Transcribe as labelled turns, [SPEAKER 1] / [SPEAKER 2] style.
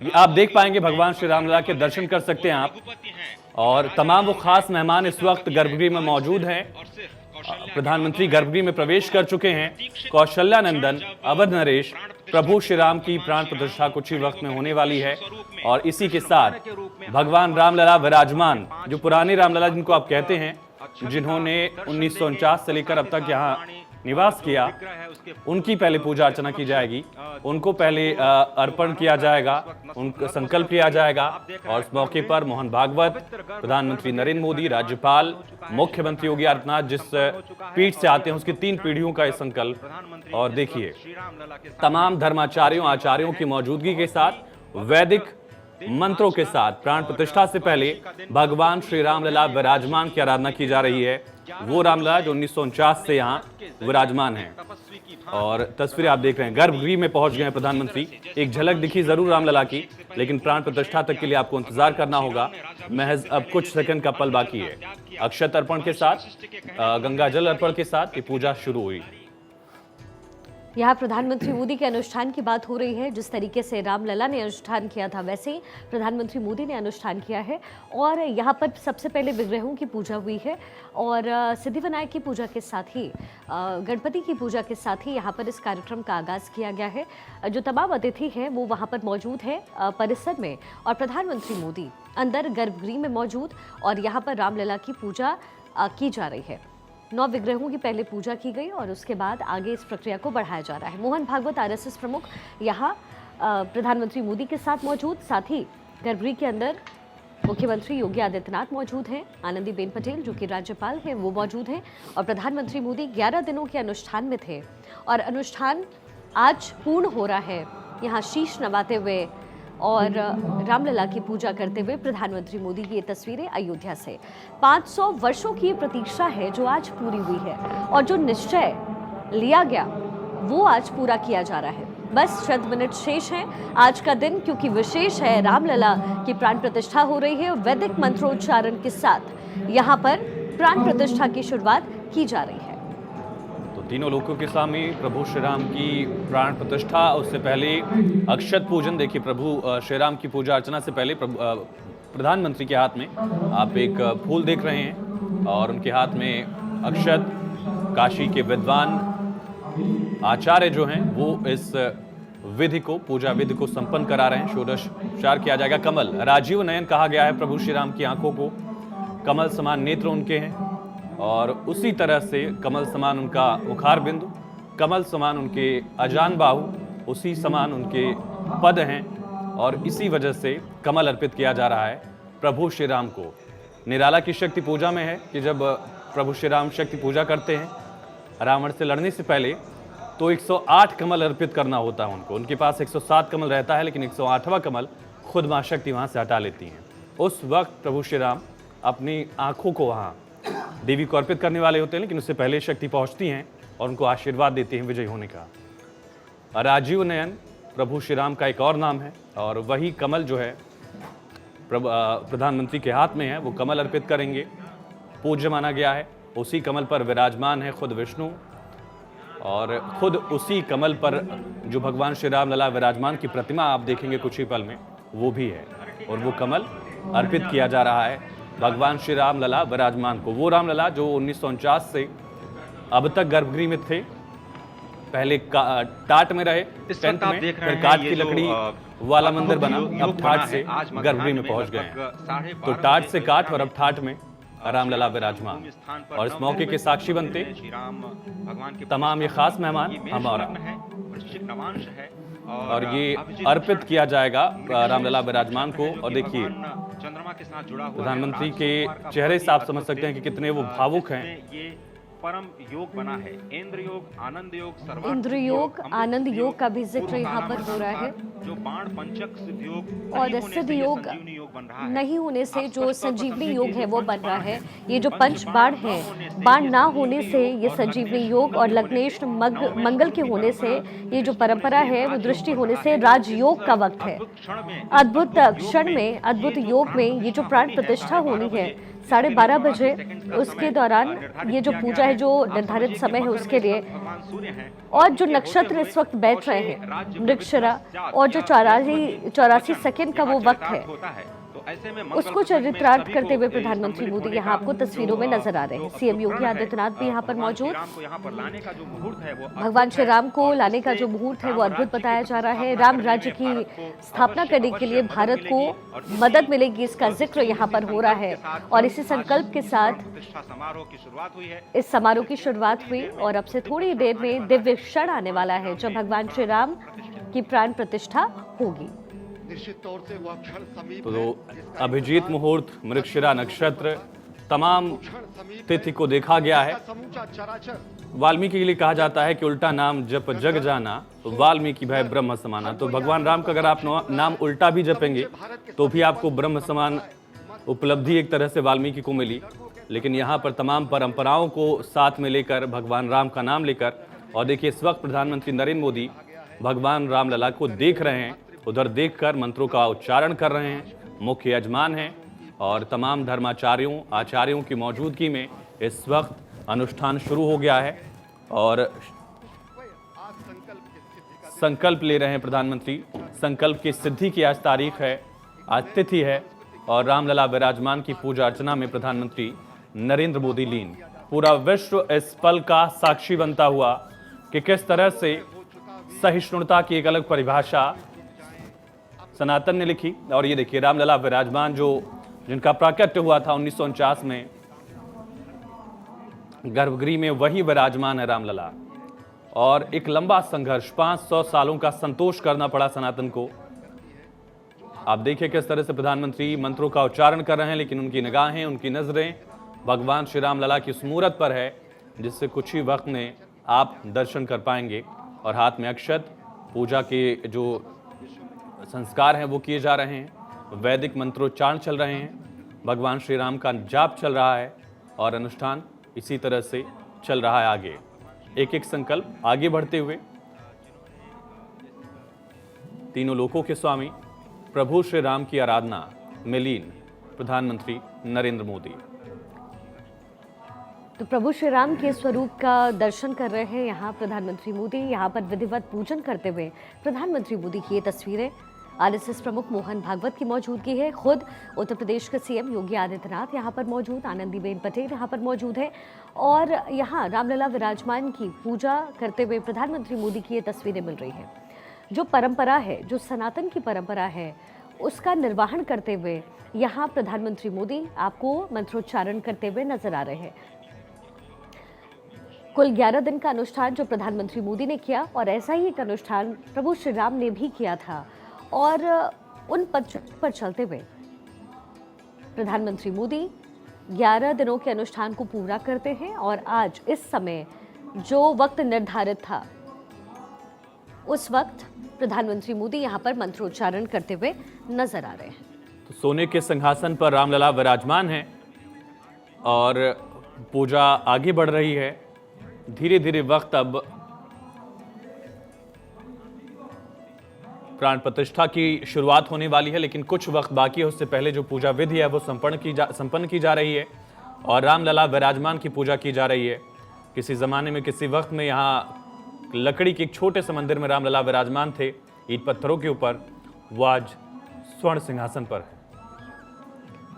[SPEAKER 1] आप देख पाएंगे भगवान श्री रामलला के दर्शन कर सकते हैं आप। और तमाम वो खास मेहमान इस वक्त गर्भगृह में मौजूद हैं। प्रधानमंत्री गर्भगृह में प्रवेश कर चुके हैं। कौशल्यानंदन, अवध नरेश, प्रभु श्री राम की प्राण प्रतिष्ठा कुछ ही वक्त में होने वाली है। और इसी के साथ भगवान रामलला विराजमान, जो पुराने रामलला जिनको आप कहते हैं, जिन्होंने 1949 से लेकर अब तक यहाँ निवास किया, उनकी पहले पूजा अर्चना की जाएगी। उनको पहले अर्पण किया जाएगा, उनका संकल्प लिया जाएगा। और इस मौके पर मोहन भागवत, प्रधानमंत्री नरेंद्र मोदी, राज्यपाल, मुख्यमंत्री योगी आदित्यनाथ जिस पीठ से आते हैं उसकी 3 पीढ़ियों का यह संकल्प। और देखिए तमाम धर्माचार्यों आचार्यों की मौजूदगी के साथ वैदिक मंत्रों के साथ प्राण प्रतिष्ठा से पहले भगवान श्री रामलला विराजमान की आराधना की जा रही है। वो रामलला जो 1949 से यहाँ विराजमान है। और तस्वीरें आप देख रहे हैं, गर्भगृह में पहुंच गए हैं प्रधानमंत्री। एक झलक दिखी जरूर रामलला की, लेकिन प्राण प्रतिष्ठा तक के लिए आपको इंतजार करना होगा। महज अब कुछ सेकंड का पल बाकी है। अक्षत अर्पण के साथ, गंगा जल अर्पण के साथ ये पूजा शुरू हुई।
[SPEAKER 2] यहाँ प्रधानमंत्री मोदी के अनुष्ठान की बात हो रही है। जिस तरीके से रामलला ने अनुष्ठान किया था, वैसे ही प्रधानमंत्री मोदी ने अनुष्ठान किया है। और यहाँ पर सबसे पहले विग्रहों की पूजा हुई है और सिद्धिविनायक की पूजा के साथ ही गणपति की पूजा के साथ ही यहाँ पर इस कार्यक्रम का आगाज़ किया गया है। जो तमाम अतिथि हैं वो वहाँ पर मौजूद है परिसर में, और प्रधानमंत्री मोदी अंदर गर्भगृह में मौजूद, और यहाँ पर रामलला की पूजा की जा रही है। 9 विग्रहों की पहले पूजा की गई और उसके बाद आगे इस प्रक्रिया को बढ़ाया जा रहा है। मोहन भागवत आरएसएस प्रमुख यहाँ प्रधानमंत्री मोदी के साथ मौजूद, साथ ही गर्भगृह के अंदर मुख्यमंत्री योगी आदित्यनाथ मौजूद हैं। आनंदीबेन पटेल जो कि राज्यपाल हैं वो मौजूद हैं। और प्रधानमंत्री मोदी 11 दिनों के अनुष्ठान में थे और अनुष्ठान आज पूर्ण हो रहा है। यहाँ शीश नवाते हुए और रामलला की पूजा करते हुए प्रधानमंत्री मोदी की ये तस्वीरें अयोध्या से। 500 वर्षों की प्रतीक्षा है जो आज पूरी हुई है, और जो निश्चय लिया गया वो आज पूरा किया जा रहा है। बस चंद मिनट शेष हैं आज का दिन, क्योंकि विशेष है, रामलला की प्राण प्रतिष्ठा हो रही है। वैदिक मंत्रोच्चारण के साथ यहाँ पर प्राण प्रतिष्ठा की शुरुआत की जा रही है।
[SPEAKER 1] तीनों लोगों के सामने प्रभु श्री राम की प्राण प्रतिष्ठा, उससे पहले अक्षत पूजन। देखिए प्रभु श्री राम की पूजा अर्चना से पहले प्रधानमंत्री के हाथ में आप एक फूल देख रहे हैं और उनके हाथ में अक्षत। काशी के विद्वान आचार्य जो हैं वो इस विधि को, पूजा विधि को संपन्न करा रहे हैं। षोडशोपचार किया जाएगा। कमल, राजीव नयन कहा गया है प्रभु श्री राम की आंखों को। कमल समान नेत्र उनके हैं और उसी तरह से कमल समान उनका मुखार बिंदु, कमल समान उनके अजान बाहु, उसी समान उनके पद हैं। और इसी वजह से कमल अर्पित किया जा रहा है प्रभु श्री राम को। निराला की शक्ति पूजा में है कि जब प्रभु श्री राम शक्ति पूजा करते हैं रावण से लड़ने से पहले, तो 108 कमल अर्पित करना होता है उनको। उनके पास 107 कमल रहता है, लेकिन 108वां कमल खुद माँ शक्ति वहाँ से हटा लेती हैं। उस वक्त प्रभु श्री राम अपनी आँखों को वहाँ देवी को अर्पित करने वाले होते हैं, लेकिन उससे पहले शक्ति पहुंचती हैं और उनको आशीर्वाद देती हैं विजयी होने का। राजीव नयन प्रभु श्री राम का एक और नाम है, और वही कमल जो है प्रधानमंत्री के हाथ में है, वो कमल अर्पित करेंगे। पूज्य माना गया है। उसी कमल पर विराजमान है खुद विष्णु, और खुद उसी कमल पर जो भगवान श्री रामलला विराजमान की प्रतिमा आप देखेंगे कुछ ही पल में, वो भी है। और वो कमल अर्पित किया जा रहा है भगवान श्री रामलला विराजमान को। वो रामलला जो 1949 से अब तक गर्भगृह में थे। पहले टाट में रहे, टेंट में, फिर काठ की लकड़ी वाला मंदिर बना, अब ठाट से गर्भगृह में पहुंच गए हैं। तो टाट से काठ और अब ठाट में रामलला विराजमान। और इस मौके के साक्षी बनते तमाम ये खास मेहमान हमारा, और ये अर्पित किया जाएगा रामलला विराजमान को। और देखिए प्रधानमंत्री के चेहरे से आप समझ सकते हैं कि कितने वो भावुक हैं।
[SPEAKER 3] ये परम योग बना है। इंद्र योग, आनंद योग,
[SPEAKER 2] इंद्र योग, आनंद योग का भी जिक्र यहाँ पर हो रहा है।
[SPEAKER 3] जो बाण पंचक सिद्ध योग
[SPEAKER 2] और सिद्ध योग नहीं होने से जो संजीवनी योग है वो बन रहा है। ये जो पंच बाण है, बाण ना होने से ये संजीवनी योग, और लग्नेश मंगल के होने से ये जो परंपरा है वो दृष्टि होने से राजयोग का वक्त है। अद्भुत क्षण में, अद्भुत योग में ये जो प्राण प्रतिष्ठा होनी है 12:30 बजे, उसके दौरान ये जो पूजा है जो निर्धारित समय है उसके लिए।
[SPEAKER 3] भगवान सूर्य हैं
[SPEAKER 2] और जो नक्षत्र इस वक्त बैठ रहे हैं मृगशिरा, और जो 84 सेकंड का वो वक्त है,
[SPEAKER 3] होता है, तो ऐसे में
[SPEAKER 2] उसको चरित्रार्थ करते हुए प्रधानमंत्री मोदी यहाँ आपको तस्वीरों में नजर आ रहे हैं। सीएम योगी आदित्यनाथ भी यहाँ पर मौजूद।
[SPEAKER 3] यहाँ पर लाने का जो मुहूर्त है वो
[SPEAKER 2] भगवान श्री राम को लाने का जो मुहूर्त है वो अद्भुत बताया जा रहा है। राम राज्य की स्थापना करने के लिए भारत को मदद मिलेगी, इसका जिक्र यहाँ पर हो रहा है। और इसी संकल्प के साथ
[SPEAKER 3] प्रतिष्ठा समारोह की शुरुआत हुई है।
[SPEAKER 2] इस समारोह की शुरुआत हुई और अब से थोड़ी देर में दिव्य क्षण आने वाला है जब भगवान श्री राम की प्राण प्रतिष्ठा होगी।
[SPEAKER 4] निश्चित तौर से वह क्षण समीप है,
[SPEAKER 1] तो
[SPEAKER 4] जिसका
[SPEAKER 1] अभिजीत मुहूर्त, मृगशिरा नक्षत्र, तमाम
[SPEAKER 4] क्षण समीप
[SPEAKER 1] तिथि
[SPEAKER 4] है,
[SPEAKER 1] को देखा गया है।
[SPEAKER 4] जिसका समूचा चराचर
[SPEAKER 1] वाल्मीकि के लिए कहा जाता है कि उल्टा नाम जप जग जाना, तो वाल्मीकि भय ब्रह्म समाना। तो भगवान राम का अगर आप नाम उल्टा भी जपेंगे तो भी आपको ब्रह्म समान उपलब्धि एक तरह से वाल्मीकि को मिली। लेकिन यहाँ पर तमाम परंपराओं को साथ में लेकर, भगवान राम का नाम लेकर, और देखिए इस वक्त प्रधानमंत्री नरेंद्र मोदी भगवान राम लला को देख रहे हैं, उधर देखकर मंत्रों का उच्चारण कर रहे हैं। मुख्य यजमान हैं और तमाम धर्माचार्यों, आचार्यों की मौजूदगी में इस वक्त अनुष्ठान शुरू हो गया है और संकल्प ले रहे हैं प्रधानमंत्री। संकल्प की सिद्धि की आज तारीख है, आज तिथि है और रामलला विराजमान की पूजा अर्चना में प्रधानमंत्री नरेंद्र मोदी लीन। पूरा विश्व इस पल का साक्षी बनता हुआ कि किस तरह से सहिष्णुता की एक अलग परिभाषा सनातन ने लिखी। और ये देखिए रामलला विराजमान जिनका प्राकट्य हुआ था 1949 में गर्भगृह में, वही विराजमान है रामलला। और एक लंबा संघर्ष, 500 सालों का संतोष करना पड़ा सनातन को। आप देखिए किस तरह से प्रधानमंत्री मंत्रों का उच्चारण कर रहे हैं, लेकिन उनकी निगाहें, उनकी नजरें भगवान श्री राम लला की उस मूरत पर है जिससे कुछ ही वक्त में आप दर्शन कर पाएंगे। और हाथ में अक्षत, पूजा के जो संस्कार हैं वो किए जा रहे हैं, वैदिक मंत्रोच्चारण चल रहे हैं, भगवान श्री राम का जाप चल रहा है और अनुष्ठान इसी तरह से चल रहा है आगे। एक एक संकल्प आगे बढ़ते हुए तीनों लोकों के स्वामी प्रभु श्री राम की आराधना में लीन प्रधानमंत्री नरेंद्र मोदी।
[SPEAKER 2] तो प्रभु श्री राम के स्वरूप का दर्शन कर रहे हैं यहाँ प्रधानमंत्री मोदी। यहाँ पर विधिवत पूजन करते हुए प्रधानमंत्री मोदी की ये तस्वीरें। आरएसएस प्रमुख मोहन भागवत की मौजूदगी है, खुद उत्तर प्रदेश के सीएम योगी आदित्यनाथ यहाँ पर मौजूद, आनंदीबेन पटेल यहाँ पर मौजूद है और यहाँ रामलला विराजमान की पूजा करते हुए प्रधानमंत्री मोदी की ये तस्वीरें मिल रही हैं। जो परंपरा है, जो सनातन की परंपरा है, उसका निर्वहन करते हुए यहाँ प्रधानमंत्री मोदी आपको मंत्रोच्चारण करते हुए नजर आ रहे हैं। कुल 11 दिन का अनुष्ठान जो प्रधानमंत्री मोदी ने किया और ऐसा ही एक अनुष्ठान प्रभु श्री राम ने भी किया था और उन पथ पर चलते हुए प्रधानमंत्री मोदी 11 दिनों के अनुष्ठान को पूरा करते हैं और आज इस समय जो वक्त निर्धारित था उस वक्त प्रधानमंत्री मोदी यहाँ पर मंत्रोच्चारण करते हुए नजर आ रहे हैं।
[SPEAKER 1] तो सोने के सिंहासन पर रामलला विराजमान है और पूजा आगे बढ़ रही है। धीरे धीरे वक्त अब प्राण प्रतिष्ठा की शुरुआत होने वाली है, लेकिन कुछ वक्त बाकी है। उससे पहले जो पूजा विधि है वो संपन्न की जा रही है और रामलला विराजमान की पूजा की जा रही है। किसी ज़माने में, किसी वक्त में यहाँ लकड़ी के एक छोटे से मंदिर में रामलला विराजमान थे, ईंट पत्थरों के ऊपर। वो आज स्वर्ण सिंहासन पर है।